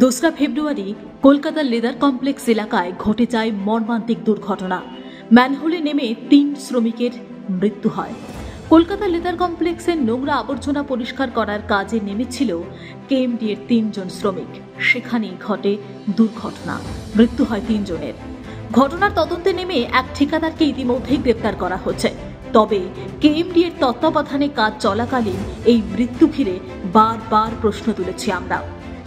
2রা ফেব্রুয়ারি কলকাতার leather complex এলাকায় ঘটে যায় মর্মান্তিক দুর্ঘটনা। ম্যানহোলে নেমে 3 শ্রমিকের মৃত্যু হয়। কলকাতা লেদার কমপ্লেক্সের নোংরা আবর্জনা পরিষ্কার করার কাজে নেমেছিল কেএমডি এর 3 জন শ্রমিক। সেখানেই ঘটে দুর্ঘটনা, মৃত্যু হয় 3 জনের। ঘটনার তদন্তে নেমে এক ঠিকাদারকে ইতিমধ্যেই গ্রেপ্তার করা হচ্ছে। তবে কেএমডি এর তত্ত্বাবধানে কাজ চলাকালীন এই মৃত্যু ঘিরে বারবার প্রশ্ন তুলেছি আমরা।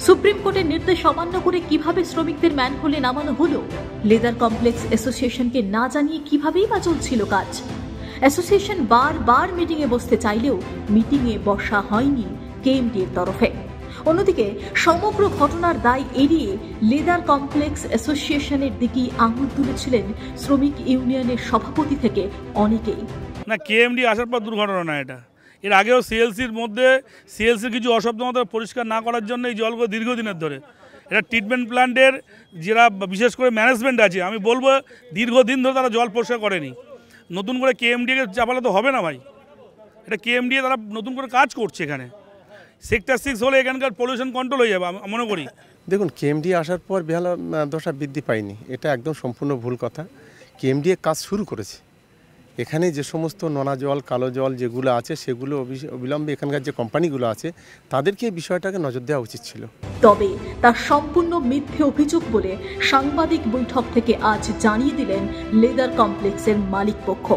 সুপ্রিম কোর্টের নির্দেশ অমান্য করে কিভাবে শ্রমিকদের ম্যানহোলে নামানো হলো? লেদার কমপ্লেক্স অ্যাসোসিয়েশনকে না জানিয়ে কিভাবেই বা চলছিল কাজ? অ্যাসোসিয়েশন বারবার মিটিংয়ে বসতে চাইলেও মিটিংয়ে বসা হয়নি কেএমডি এর তরফে। অন্যদিকে সমগ্র ঘটনার দায় এড়িয়ে লেদার কমপ্লেক্স অ্যাসোসিয়েশনের দিকেই আঙুল তুলেছিলেন শ্রমিক ইউনিয়নের সভাপতি থেকে অনেকেই। না, কেএমডি আসার পর দুর্ঘটনা না এটা। এর আগেও সিএলসির মধ্যে কিছু অসাবধানতা পরিষ্কার না করার জন্য এই জলগুলো দীর্ঘদিনের ধরে এটা ট্রিটমেন্ট প্ল্যান্টের যারা বিশেষ করে ম্যানেজমেন্ট আছে, আমি বলবো দীর্ঘদিন ধরে তারা জল পরিষ্কার করেনি। নতুন করে কেএমডিকে চাপালে তো হবে না ভাই, এটা কেএমডি তারা নতুন করে কাজ করছে এখানে। সেক্টর 6 হলে এখানকার পলিউশন কন্ট্রোল হয়ে যাবে আমি মনে করি। দেখুন, কেএমডি আসার পর বেহালা দশা বৃদ্ধি পায়নি, এটা একদম সম্পূর্ণ ভুল কথা। কেএমডি কাজ শুরু করেছে। এখানে যে সমস্ত নোনা জল, কালো জল যেগুলো আছে সেগুলো অবিলম্বে এখানকার যে কোম্পানিগুলো আছে তাদেরকে এই বিষয়টাকে নজর দেওয়া উচিত ছিল। তবে তার সম্পূর্ণ মিথ্যে অভিযোগ বলে সাংবাদিক বৈঠক থেকে আজ জানিয়ে দিলেন লেদার কমপ্লেক্সের মালিক পক্ষ।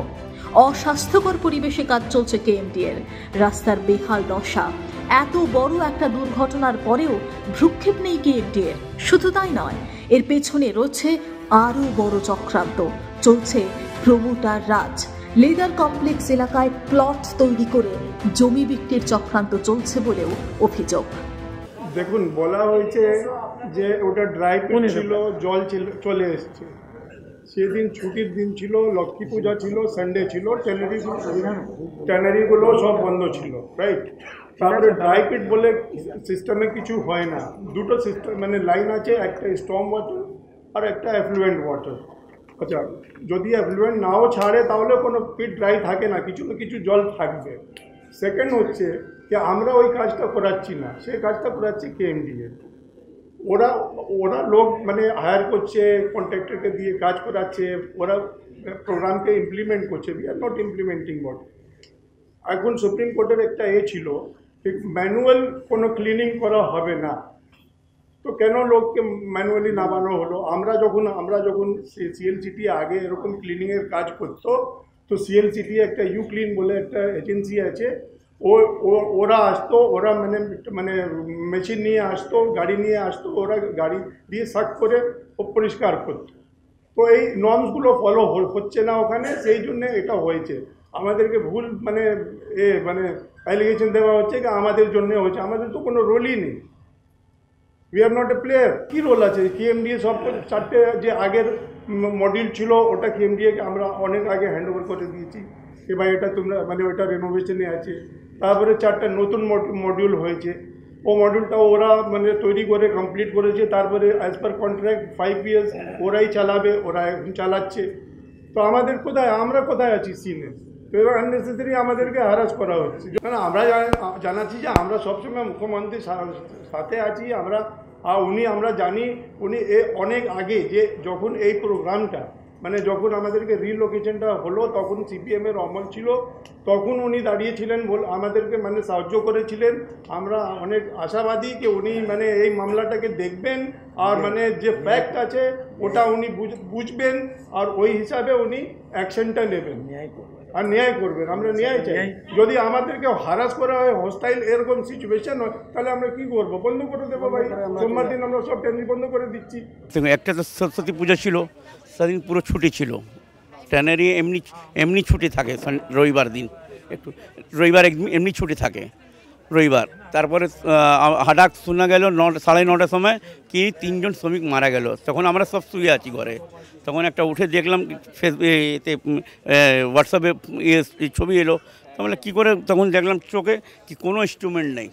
অস্বাস্থ্যকর পরিবেশে কাজ চলছে কেএমডি এর, রাস্তার বেহাল দশা। এত বড় একটা দুর্ঘটনার পরেও ভ্রুক্ষেপ নেই কেএমডি এর। শুধু তাই নয়, এর পেছনে রয়েছে আরও বড় চক্রান্ত। চলছে প্রমোটার রাজ। লেদার কমপ্লেক্স এলাকায় প্লট তৈরি করে জমি বিক্রির চক্রান্ত চলছে বলেও অভিযোগ। দেখুন, বলা হয়েছে যে ওটা ড্রাই পিট ছিল, জল চলে এসছে। সেদিন ছুটির দিন ছিল, লক্ষ্মী পূজা ছিল, সানডে ছিল, ট্যানারিগুলো সব বন্ধ ছিল, রাইট। তারপরে ড্রাই পিট বলে সিস্টেমে কিছু হয় না। দুটো সিস্টেম মানে লাইন আছে, একটা স্টর্ম ওয়াটার আর একটা অ্যাফ্লুয়েন্ট ওয়াটার। আচ্ছা, যদি অ্যাফ্লুয়েন্ট নাও ছাড়ে তাহলে কোনো পিট ড্রাই থাকে না, কিছু না কিছু জল থাকবে। সেকেন্ড হচ্ছে যে আমরা ওই কাজটা করাচ্ছি না, সেই কাজটা করাচ্ছি কেএমডি এর। ওরা লোক মানে হায়ার করছে, কন্ট্রাক্টরকে দিয়ে কাজ করাচ্ছে, ওরা প্রোগ্রামকে ইমপ্লিমেন্ট করছে। উই আর নট ইমপ্লিমেন্টিং বট। এখন সুপ্রিম কোর্টের একটা ছিল ম্যানুয়াল কোনো ক্লিনিং করা হবে না, তো কেন লোককে ম্যানুয়ালি নামানো হলো? আমরা যখন সিএলসিটি আগে এরকম ক্লিনিংয়ের কাজ করতো, তো সিএলসিটি একটা ক্লিন বলে একটা এজেন্সি আছে, ওরা আসতো, ওরা মানে মেশিন নিয়ে আসতো, গাড়ি নিয়ে আসতো, ওরা গাড়ি দিয়ে সার্ট করে পরিষ্কার করতো। তো এই নর্মসগুলো ফলো হচ্ছে না ওখানে, সেই জন্য এটা হয়েছে। আমাদেরকে ভুল মানে অ্যালিগেশন দেওয়া হচ্ছে যে আমাদের জন্য হয়েছে। আমাদের তো কোনো রোলই নেই, we are not a player. কী রোল আছে? কেএমডি সব 4টে যে আগের মডিউল ছিল ওটা কেএমডিকে আমরা অনেক আগে হ্যান্ড ওভার করে দিয়েছি যে ভাই এটা তোমরা মানে ওটা রেনোভেশনে আছে। তারপরে 4টা নতুন মডিউল হয়েছে, ও মডিউলটা ওরা মানে তৈরি করে কমপ্লিট করেছে। তারপরে অ্যাজ পার কন্ট্রাক্ট 5 ইয়ার্স ওরাই চালাবে, ওরা এখন চালাচ্ছে। তো আমাদের আমরা কোথায় আছি সিনে? তো এবার আননেসেসারি আমাদেরকে হ্যারাস করা হচ্ছে। কারণ আমরা জানাচ্ছি যে আমরা সবসময় মুখ্যমন্ত্রীর সাথে আছি। আমরা জানি উনি অনেক আগে যে যখন এই প্রোগ্রামটা মানে যখন আমাদেরকে রিলোকেশনটা হলো তখন সিপিএমের অমল ছিল, তখন উনি দাঁড়িয়েছিলেন, আমাদেরকে মানে সাহায্য করেছিলেন। আমরা অনেক আশাবাদী যে উনি মানে এই মামলাটাকে দেখবেন আর মানে যে ফ্যাক্ট আছে ওটা উনি বুঝবেন আর ওই হিসাবে উনি অ্যাকশনটা নেবেন আর ন্যায় করবেন। আমরা ন্যায় চাই। যদি আমাদেরকে হ্যারাস করা হয়, হস্টাইল এরকম সিচুয়েশন হয়, তাহলে আমরা কি করবো? বন্ধ করে দেবো ভাই। সোমবার দিন আমরা সব ট্যানারি বন্ধ করে দিচ্ছি। একটা তো সরস্বতী পুজো ছিল, সেদিন পুরো ছুটি ছিল। ট্যানারি এমনি ছুটি থাকে রবিবার দিন, একটু রবিবার এমনি ছুটি থাকে রবিবার। তারপরে হঠাৎ শোনা গেল 9:30 সময় কি 3 জন শ্রমিক মারা গেল। তখন আমরা সব শুয়ে আছি ঘরে। তখন একটা উঠে দেখলাম ফেসবুকে হোয়াটসঅ্যাপে ছবি এলো। তাহলে কী করে তখন দেখলাম চোখে কি কোনো ইনস্ট্রুমেন্ট নেই।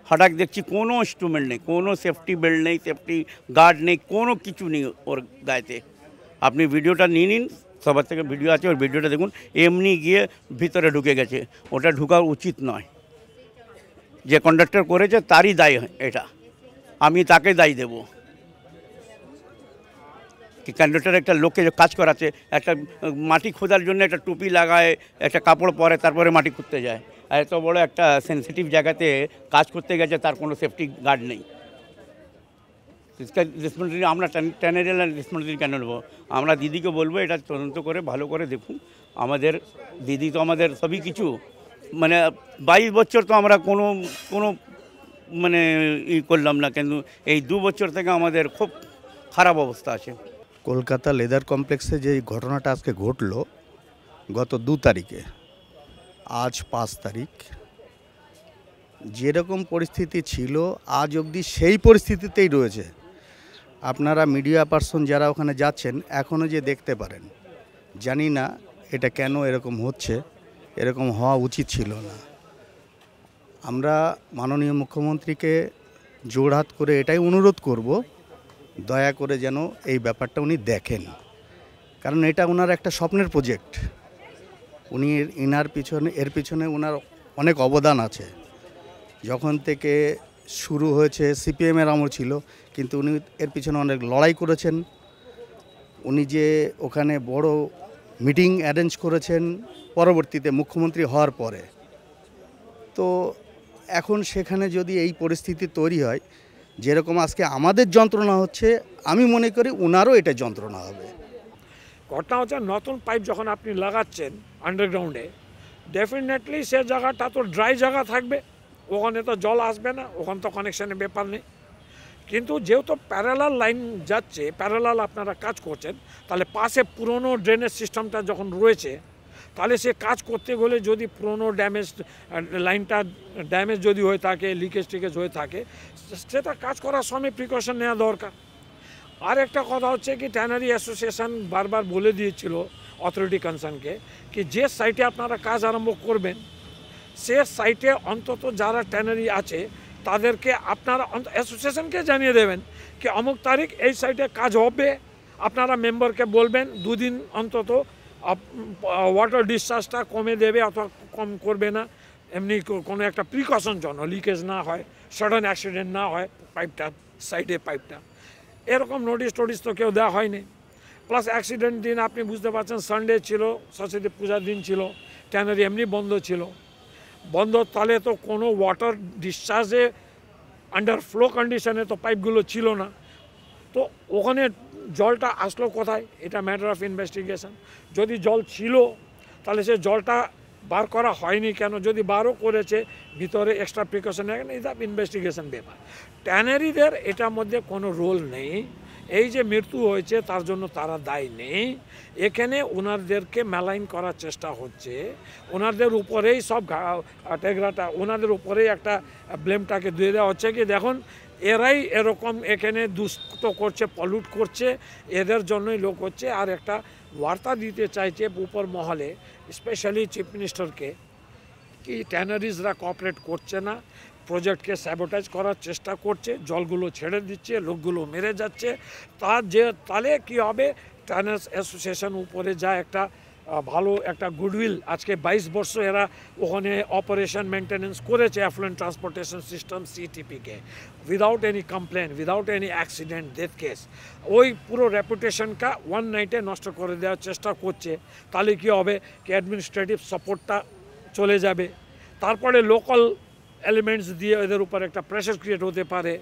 হঠাৎ দেখছি কোনো ইনস্ট্রুমেন্ট নেই, কোনো সেফটি বেল্ট নেই, সেফটি গার্ড নেই, কোনো কিছু নেই ওর গায়েতে। আপনি ভিডিওটা নিয়ে নিন, সবার থেকে ভিডিও আছে, ওর ভিডিওটা দেখুন। এমনি গিয়ে ভিতরে ঢুকে গেছে। ওটা ঢোকা উচিত নয়, যে কন্ডাক্টর করেছে তারই দায় এটা। আমি তাকে দায়ী দেব। কি কন্ডাক্টর একটা লোককে যে কাজ করাচ্ছে, একটা মাটি খোঁড়ার জন্য একটা টুপি লাগায়, একটা কাপড় পরে, তারপরে মাটি খুঁড়তে যায়। আর এত বড় একটা সেন্সিটিভ জায়গাতে কাজ করতে গেছে, তার কোনো সেফটি গার্ড নেই। রেসপন্সিবিলিটি আমরা ট্যানারির রেসপন্সিবিলিটি কেন নেবো? আমরা দিদিকে বলবো এটা তদন্ত করে ভালো করে দেখুন। আমাদের দিদি তো আমাদের সবই কিছু, মানে 22 বছর তো আমরা কোনো মানে করলাম না, কিন্তু এই 2 বছর থেকে আমাদের খুব খারাপ অবস্থা আছে। কলকাতা লেদার কমপ্লেক্সে যে ঘটনাটা আজকে ঘটল গত 2 তারিখে, আজ 5 তারিখ, যেরকম পরিস্থিতি ছিল আজ অবধি সেই পরিস্থিতিতেই রয়েছে। আপনারা মিডিয়া পার্সন যারা ওখানে যাচ্ছেন এখনও যে দেখতে পারেন, জানি না এটা কেন এরকম হচ্ছে, এরকম হওয়া উচিত ছিল না। আমরা মাননীয় মুখ্যমন্ত্রীকে জোড়হাত করে এটাই অনুরোধ করব, দয়া করে যেন এই ব্যাপারটা উনি দেখেন, কারণ এটা ওনার একটা স্বপ্নের প্রজেক্ট। উনি এর পিছনে ওনার অনেক অবদান আছে। যখন থেকে শুরু হয়েছে সিপিএমের আমল ছিল, কিন্তু উনি এর পিছনে অনেক লড়াই করেছেন। উনি যে ওখানে বড় মিটিং অ্যারেঞ্জ করেছেন পরবর্তীতে মুখ্যমন্ত্রী হওয়ার পরে, তো এখন সেখানে যদি এই পরিস্থিতি তৈরি হয়, যেরকম আজকে আমাদের যন্ত্রণা হচ্ছে, আমি মনে করি ওনারও এটা যন্ত্রণা হবে। ঘটনা হচ্ছে নতুন পাইপ যখন আপনি লাগাচ্ছেন আন্ডারগ্রাউন্ডে, ডেফিনেটলি সে জায়গাটা তো ড্রাই জায়গা থাকবে, ওখানে তো জল আসবে না, ওখানে তো কানেকশানের ব্যাপার নেই। কিন্তু যেহেতু প্যারালাল লাইন যাচ্ছে, প্যারালাল আপনারা কাজ করছেন, তাহলে পাশে পুরনো ড্রেনেজ সিস্টেমটা যখন রয়েছে, তাহলে সে কাজ করতে গেলে যদি পুরনো লাইনটা ড্যামেজ যদি হয়ে থাকে, লিকেজ টিকেজ হয়ে থাকে, সেটা কাজ করার সময় প্রিকশন নেওয়া দরকার। আর একটা কথা হচ্ছে কি, ট্যানারি অ্যাসোসিয়েশন বারবার বলে দিয়েছিল অথরিটি কনসার্নকে কি যে সাইটে আপনারা কাজ আরম্ভ করবেন, সে সাইটে অন্তত যারা ট্যানারি আছে তাদেরকে আপনারা অ্যাসোসিয়েশনকে জানিয়ে দেবেন কি অমুক তারিখ এই সাইটে কাজ হবে। আপনারা মেম্বারকে বলবেন 2 দিন অন্তত ওয়াটার ডিসচার্জটা কমে দেবে অথবা কম করবে না, এমনি কোনো একটা প্রিকশন জন্য লিকেজ না হয়, সাডেন অ্যাক্সিডেন্ট না হয় পাইপটা, সাইডে পাইপটা। এরকম নোটিশ তো কেউ দেওয়া হয়নি। প্লাস অ্যাক্সিডেন্ট দিন আপনি বুঝতে পারছেন, সানডে ছিল, সরস্বতী পূজার দিন ছিল, ট্যানারি এমনি বন্ধ ছিল। বন্ধ তাহলে তো কোনো ওয়াটার ডিসচার্জে আন্ডার ফ্লো কন্ডিশনে তো পাইপগুলো ছিল না, তো ওখানে জলটা আসলো কোথায়, এটা ম্যাটার অফ ইনভেস্টিগেশন। যদি জল ছিল তাহলে সে জলটা বার করা হয়নি কেন, যদি বারও করেছে ভিতরে এক্সট্রা প্রিকশন নেয়, এটা ইনভেস্টিগেশন ব্যাপার। ট্যানারিদের এটার মধ্যে কোনো রোল নেই। এই যে মৃত্যু হয়েছে তার জন্য তারা দায়ী নেই। এখানে ওনাদেরকে মেলাইন করার চেষ্টা হচ্ছে, ওনাদের উপরেই সব টেগরাটা, ওনাদের উপরেই একটা ব্লেমটাকে দিয়ে দেওয়া হচ্ছে কি দেখুন এরাই এরকম এখানে দুষ্ট করছে, পলিউট করছে, এদের জন্যই লোক হচ্ছে। আর একটা বার্তা দিতে চাইছে উপর মহলে, স্পেশালি চিফ মিনিস্টারকে, কি ট্যানারিজরা কোঅপারেট করছে না, প্রজেক্টকে স্যাবোটাইজ করার চেষ্টা করছে, জলগুলো ছেড়ে দিচ্ছে, লোকগুলো মেরে যাচ্ছে। তাহলে কি হবে, ট্যানার্স অ্যাসোসিয়েশন উপরে যা একটা ভালো একটা গুডউইল, আজকে 22 বছর এরা ওখানে অপারেশন মেনটেনেন্স করেছে অ্যাফ্লুয়েন্ট ট্রান্সপোর্টেশন সিস্টেম সিটিপিকে, without any complain, without any accident, death case, ওই পুরো রেপুটেশনটা ওয়ান নাইটে নষ্ট করে দেওয়ার চেষ্টা করছে। তাহলে কি হবে কি অ্যাডমিনিস্ট্রেটিভ সাপোর্টটা চলে যাবে, তারপরে লোকাল এলিমেন্টস দিয়ে এদের উপর একটা প্রেশার ক্রিয়েট হতে পারে।